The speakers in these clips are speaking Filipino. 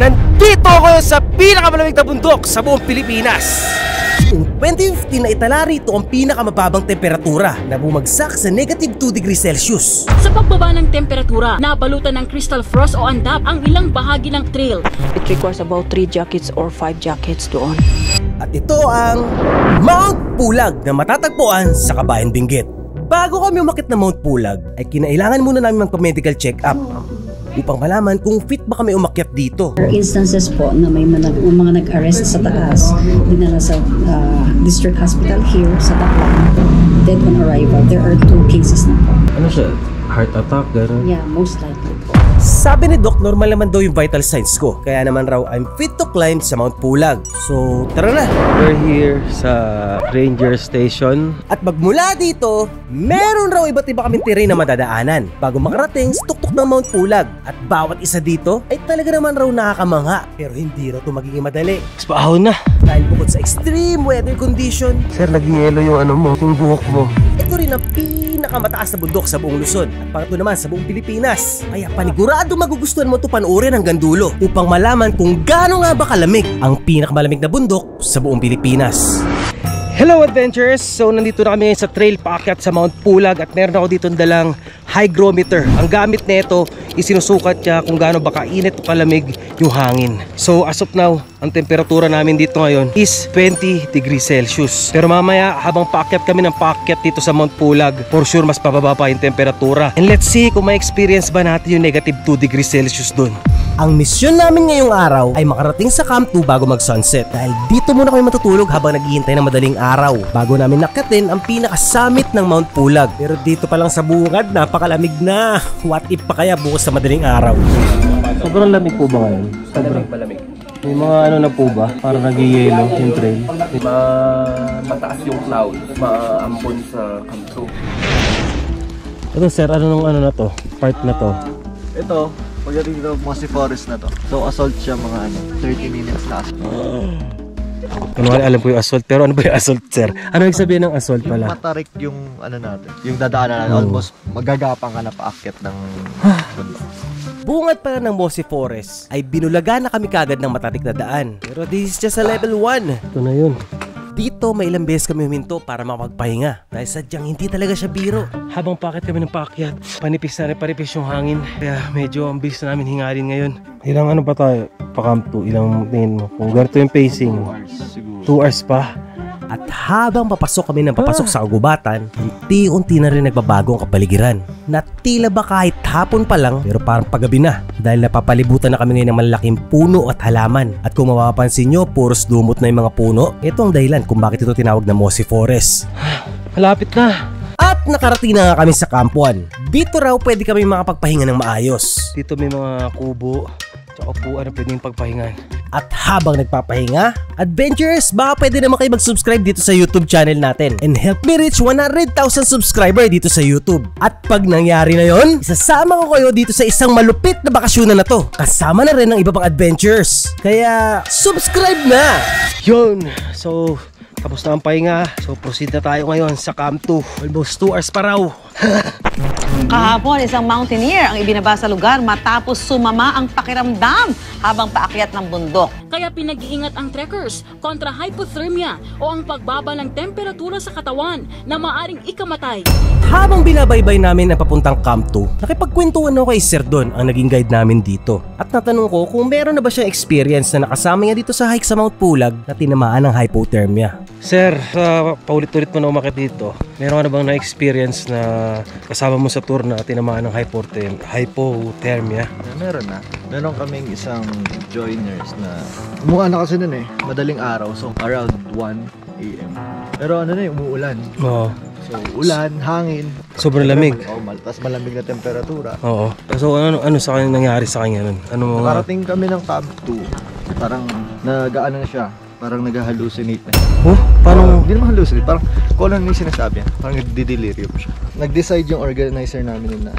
Nandito ako sa pinakamalamig na bundok sa buong Pilipinas. Noong 2015 na itala rito ang pinakamababang temperatura na bumagsak sa -2 degrees Celsius. Sa pagbaba ng temperatura, nabalutan ng crystal frost o andap ang ilang bahagi ng trail. It requires about 3 jackets or 5 jackets doon. At ito ang Mount Pulag na matatagpuan sa Kabayan Benguet. Bago kami umakyat na Mount Pulag, ay kinailangan muna namin magpa-medical check-up upang malaman kung fit ba kami umakyat dito. There are instances po na may mga nag-arrest sa taas, dinala sa district hospital here sa Tacloban, dead on arrival. There are 2 cases na po. Ano siya? Heart attack? Gano'n? Yeah, most likely po. Sabi ni Doc, normal naman daw yung vital signs ko. Kaya naman raw, I'm fit to climb sa Mount Pulag. So, tara na! We're here sa Ranger Station. At magmula dito, meron raw iba't iba kaming terrain na madadaanan bago makarating sa tuktok ng Mount Pulag. At bawat isa dito ay talaga naman raw nakakamangha. Pero hindi raw ito magiging madali. Spahon na! Dahil bukod sa extreme weather condition, Sir, naging yelo yung ano mo, yung buhok mo. ito rin ang pinakamataas na bundok sa buong Luzon at pangatlo naman sa buong Pilipinas. Kaya panigurado magugustuhan mo ito panoorin hanggang dulo upang malaman kung gaano nga ba kalamig ang pinakamalamig na bundok sa buong Pilipinas. Hello adventurers! So nandito na kami ngayon sa trail paakyat sa Mount Pulag at meron ako dito dalang hygrometer. Ang gamit nito isinusukat niya kung gaano ba kainit o kalamig yung hangin. So as of now, ang temperatura namin dito ngayon is 20 degrees Celsius. Pero mamaya habang paakyat kami ng paakyat dito sa Mount Pulag, for sure mas pababa pa yung temperatura. And let's see kung may experience ba natin yung -2 degrees Celsius dun. Ang misyon namin ngayong araw ay makarating sa Camp 2 bago mag-sunset. Dahil dito muna kami matutulog habang naghihintay ng madaling araw bago namin nakyatin ang pinaka-summit ng Mount Pulag. Pero dito pa lang sa bungad, napakalamig na. What if pa kaya bukas sa madaling araw? Sobrang lamig po ba ngayon? Sobrang Malamig. May mga ano na po ba? Parang nag-yelo yung trail. Mataas yung cloud, maaambon sa Camp 2. Ito sir, ano na to? Part na to? Ito, pagdating dito Mossy Forest na to. So assault siya mga 30 minutes na. Ano alam po yung assault, pero ano ba yung assault sir? Ano ibig sabihin ng assault Yung pala? matarik yung ano natin, yung dadaanan natin, almost magagapang ka na paakyat ng bundok. Bungad pala ng Mossy Forest ay binulaga na kami kagad ng matarik na daan. Pero this is just a level 1. Ito na yun. Dito may ilang beses kami huminto para makapagpahinga dahil sadyang hindi talaga siya biro. Habang paakyat kami ng paakyat, panipis na panipis yung hangin. Kaya medyo ang bilis na namin hingalin ngayon. Ilang ano pa tayo? Pa Camp 2, ilang tingin mo? Kung ganito yung pacing, 2 hours siguro. 2 hours pa. At habang papasok kami ng papasok sa kagubatan, unti-unti na rin nagbabago ang kapaligiran. Na tila ba kahit hapon pa lang, pero parang paggabi na. Dahil napapalibutan na kami ngayon ng malalaking puno at halaman. At kung mapapansin nyo, puros lumot na yung mga puno. Ito ang dahilan kung bakit ito tinawag na Mossy Forest. Malapit na. At nakarating na nga kami sa Camp 1. Dito raw pwede kami makapagpahinga ng maayos. Dito may mga kubo, tsaka upuan na pwedeng pagpahingan. At habang nagpapahinga, adventurers, baka pwede naman kayo mag-subscribe dito sa YouTube channel natin and help me reach 100,000 subscriber dito sa YouTube. At pag nangyari na yon, isasama ko kayo dito sa isang malupit na bakasyonan na to. Kasama na rin ng iba pang adventures. Kaya, subscribe na! Yun! So, tapos na ang pahinga. So, proceed na tayo ngayon sa Camp 2. Almost 2 hours pa raw. Kahapon, isang mountaineer ang ibinaba sa lugar matapos sumama ang pakiramdam habang paakyat ng bundok. Kaya pinag-iingat ang trekkers kontra hypothermia o ang pagbaba ng temperatura sa katawan na maaring ikamatay. Habang binabaybay namin ang papuntang Camp 2, nakipagkwentuhan ako kay Sir Don, ang naging guide namin dito. At natanong ko kung meron na ba siyang experience na nakasama niya dito sa hike sa Mount Pulag na tinamaan ng hypothermia. Sir, paulit-ulit mo na umakit dito. Meron ka na bang na-experience na kasama mo sa tour na tinamaan ng hypothermia? Meron na. Meron kaming isang joiners na mukha na kasi nun madaling araw. So around 1 AM. Pero ano na umuulan. Oo. So ulan, hangin. Sobrang lamig. Tapos malamig na temperatura. Oo. So ano sa kanya nangyari sa kanya nun? Ano mga... Nakarating kami ng Camp 2. Parang nag-ano na siya. Parang nag-hallucinate na. Oh? Paano? Hindi naman hallucinate. Parang kung ano yung sinasabi niya. Parang nagdi-delirium siya. Nag-decide yung organizer namin na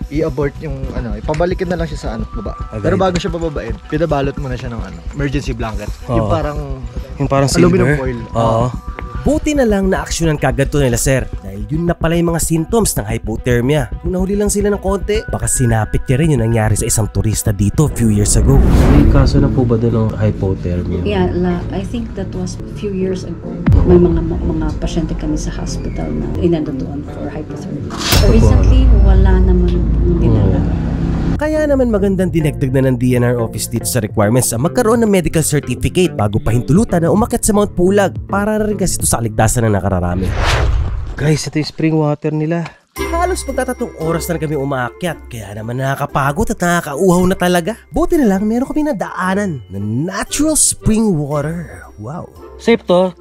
i-abort yung ipabalikin na lang siya sa baba. Okay. Pero bago siya bababain, pinabalot muna siya ng emergency blanket. Yung parang aluminum foil. Oo. Buti na lang na aksyonan kagad to nila Sir. Dahil dahil yun na pala yung mga symptoms ng hypothermia. Kung nahuli lang sila ng konti, baka sinapit niya rin yung nangyari sa isang turista dito few years ago. May kaso na po ba doon ng hypothermia? Yeah, I think that was a few years ago. May mga pasyente kami sa hospital na inadutuan for hypothermia. Recently, wala naman dinala. Kaya naman magandang dinagdag na ng DNR office dito sa requirements ang magkaroon ng medical certificate bago pa hintulutan na umakyat sa Mount Pulag para rin kasi ito sa kaligtasan na nakararami. Guys, ito yung spring water nila. Halos magtatatong oras na kami umaakyat, kaya naman nakakapagod at nakakauhaw na talaga. Buti na lang meron kami nadaanan na natural spring water. Wow. Safe to?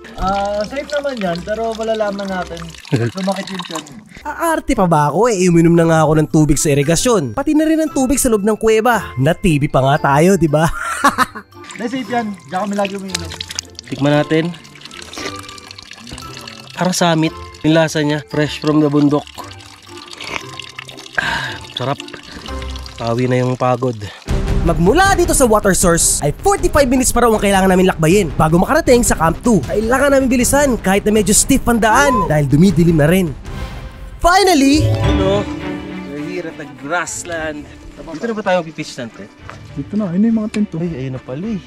Safe naman yan, pero malalaman natin. Sumakit yun dyan. Aarte pa ba ako uminom na nga ako ng tubig sa irigasyon. Pati na rin ng tubig sa loob ng kuweba. Na TV pa nga tayo, di ba? Safe yan, diyan kami lagi umiinom. Tikman natin. Parang summit. Yung lasa niya, fresh from the bundok. Sarap. Tawi na yung pagod. Magmula dito sa water source ay 45 minutes pa raw ang kailangan namin lakbayin bago makarating sa Camp 2. Kailangan namin bilisan kahit na medyo stiff ang daan dahil dumidilim na rin. Finally! Ano? We're here at the grassland. Dito na ba tayo mag-pitch tent? Dito na, ayun na yung mga tento. Ay, ayun na pala eh.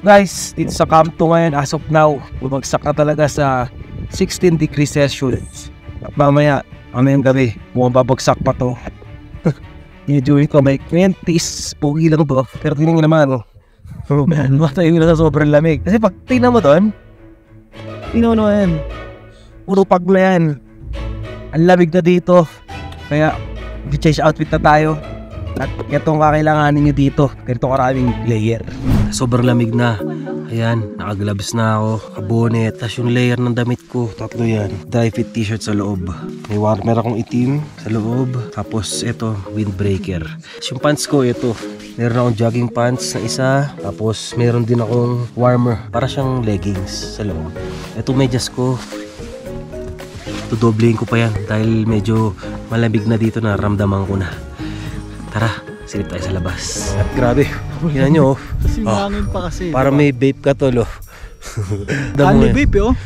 Guys, dito sa Camp 2 ngayon, as of now, bumagsak na talaga sa 16 degrees Celsius. At mamayang gabi, bumabagsak pa to. Medyo ito, may 20s, pogi lang to. Pero tingnan nyo naman, oh man, matayo na sa sobrang lamig. Kasi pag tingnan mo doon, tingnan mo yan, puro pagla yan. Ang lamig na dito. Kaya, change outfit na tayo. At itong kakailanganin nyo dito, ganito karaming layer. Sobrang lamig na. Ayan, nakagloves na ako, kabonet, tapos yung layer ng damit ko, tatlo yan. Dry fit t-shirt sa loob. May warmer akong itim sa loob. Tapos ito, windbreaker. Tapos yung pants ko, ito. Meron akong jogging pants na isa. Tapos meron din akong warmer, para siyang leggings sa loob. Ito medyas ko. Tudoblehin ko pa yan dahil medyo malamig na dito, na ramdaman ko na. Tara, silip tayo sa labas. At grabe, tingnan nyo oh. Kasi hangin pa kasi. Para may vape ka tol oh. Only vape oh.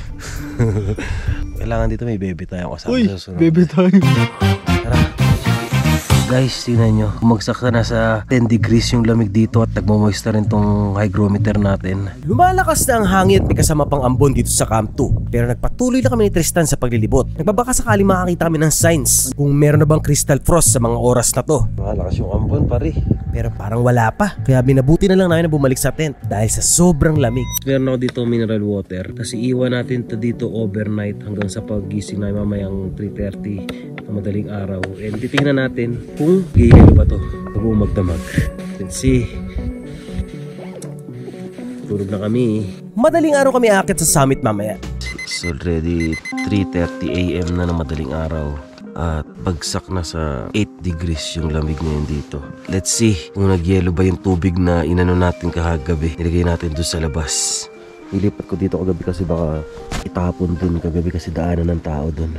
Kailangan dito may baby tayo kasama. Uy, sa susunod. baby tayo. Tara. Guys, tingnan nyo. Bumagsak na sa 10 degrees yung lamig dito at nagmamoist na rin tong hygrometer natin. Lumalakas na ang hangin at may kasama pang ambon dito sa Camp 2. Pero nagpatuloy na kami ni Tristan sa paglilibot. Nagbabaka sakali makakita kami ng signs kung meron na bang crystal frost sa mga oras na to. Malakas yung ambon pare. Pero parang wala pa. Kaya binabuti na lang namin na bumalik sa tent dahil sa sobrang lamig. Meron ako dito mineral water. Kasi iwan natin to dito overnight hanggang sa paggising na mamayang 3:30 ng madaling araw. And titingnan natin kung gigil ba to bago magdamag. Let's see. Tulog na kami. Madaling araw kami aakyat sa summit mamaya. It's already 3:30 AM na ng madaling araw. At bagsak na sa 8 degrees yung lamig ngayon dito. Let's see kung nagyelo ba yung tubig na inano natin kahagabi. Nilagay natin doon sa labas. Nilipat ko dito kagabi kasi baka itapon dun kagabi kasi daanan ng tao dun.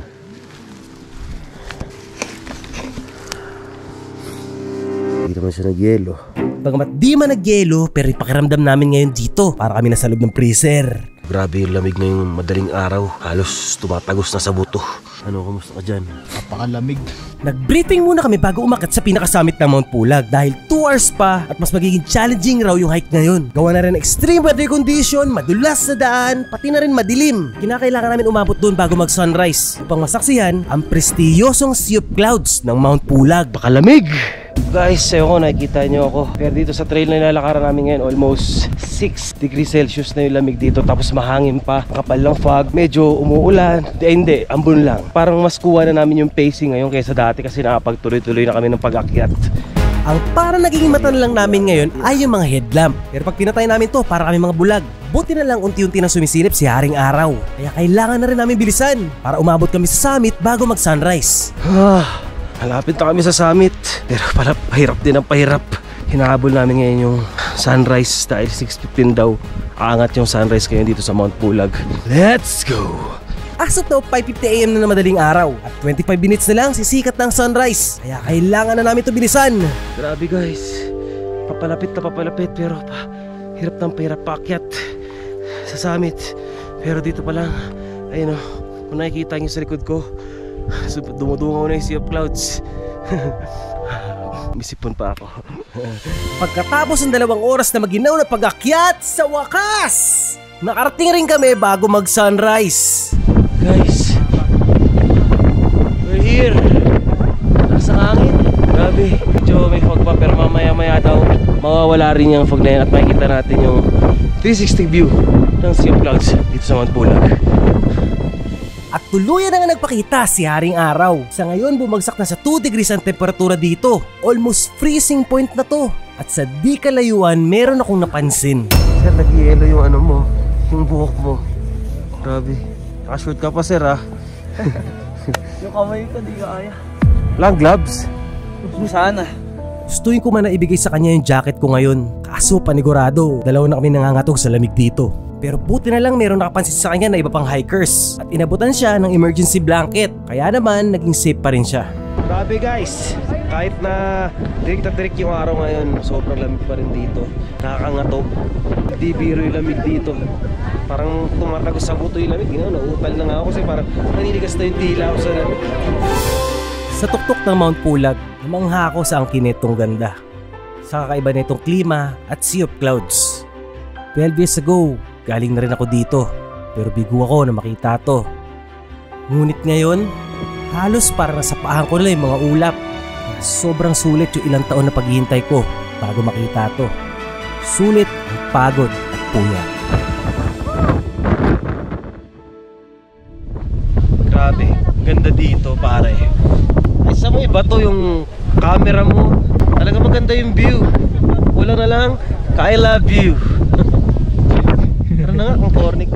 Hindi naman siya nagyelo. Bagamat di man nagyelo, pero ipakiramdam namin ngayon dito para kami nasa loob ng freezer. Grabe yung lamig ngayong madaling araw. Halos tumatagos na sa buto. Ano, kumusta ka dyan? Napakalamig. Nag-briefing muna kami bago umakyat sa pinakasummit ng Mount Pulag dahil 2 hours pa at mas magiging challenging raw yung hike ngayon. Gawa na rin extreme weather condition, madulas sa daan, pati na rin madilim. Kinakailangan namin umabot doon bago mag-sunrise upang masaksihan ang prestiyosong Sea of Clouds ng Mount Pulag. Pakalamig! Guys, sayo ko, nakikita nyo ako. Pero dito sa trail na nilalakaran namin ngayon, almost 6 degrees Celsius na yung lamig dito. Tapos mahangin pa, kapal ng fog, medyo umuulan. Hindi, ambon lang. Parang mas kuha na namin yung pacing ngayon kaysa dati kasi nakapagtuloy-tuloy na kami ng pag-akyat. Ang para naging mata na lang namin ngayon ay yung mga headlamp. Pero pag pinatay namin to, para kami mga bulag. Buti na lang unti-unti na sumisilip si Haring Araw. Kaya kailangan na rin namin bilisan para umabot kami sa summit bago mag-sunrise. Malapit na kami sa summit. Pero pala pahirap din ang pahirap. Hinahabol namin ngayon yung sunrise dahil 6:15 daw. Aangat yung sunrise ngayon dito sa Mount Pulag. Let's go! As of now, 5:50 AM na madaling araw. At 25 minutes na lang sisikat ng sunrise. Kaya kailangan na namin ito bilisan. Grabe guys. Papalapit na papalapit pero hirap ng pahirap paakyat sa summit. Pero dito pa lang, ayun o, kung nakikita nyo sa likod ko, Dumudungaw na yung Sea of Clouds. Misipon pa ako. Pagkatapos ng 2 oras na maginaw na pag-akyat, sa wakas! Nakarating rin kami bago mag-sunrise. Guys, we're here. Nasa hangin. Grabe, medyo may fog pa pero mamaya-maya daw mawawala rin yung fog na yan at makikita natin yung 360 view ng Sea of Clouds dito sa Mount Pulag. At tuluyan na nga nagpakita si Haring Araw. Sa ngayon bumagsak na sa 2 degrees ang temperatura dito. Almost freezing point na to. At sa di kalayuan meron akong napansin. Sir, nag-yelo yung ano mo, yung buhok mo. Grabe, nakashoot ka pa sir ha. Yung kamay ko, di kaya. Walang gloves. Sana. Gustuin ko man na ibigay sa kanya yung jacket ko ngayon. Kaso panigurado, 2 na kami nangangatog sa lamig dito. Pero buti na lang meron nakapansin sa kanya na iba pang hikers. At inabutan siya ng emergency blanket. Kaya naman naging safe pa rin siya. Grabe guys, kahit na direct na direct yung araw ngayon, sobrang lamig pa rin dito. Nakakangatog. Di biro yung lamig dito. Parang tumatagos sa buto yung lamig. Nauutal na nga ako kasi parang naninigas na yung dila ako sa lamig. Sa tuktok ng Mount Pulag, namangha ako sa angkin nitong ganda. Sa kakaiba nitong klima at Sea of Clouds. 12 years ago, galing na rin ako dito. Pero bigo ako na makita to. Ngunit ngayon, halos parang nasapahan ko na yung mga ulap. Sobrang sulit yung ilang taon na paghihintay ko bago makita to. Sulit ang pagod at puyat. Grabe, ganda dito pare. Ay, sa mo iba to yung camera mo. Talaga maganda yung view. Wala na lang, I love you. Pero na nga kung cornic.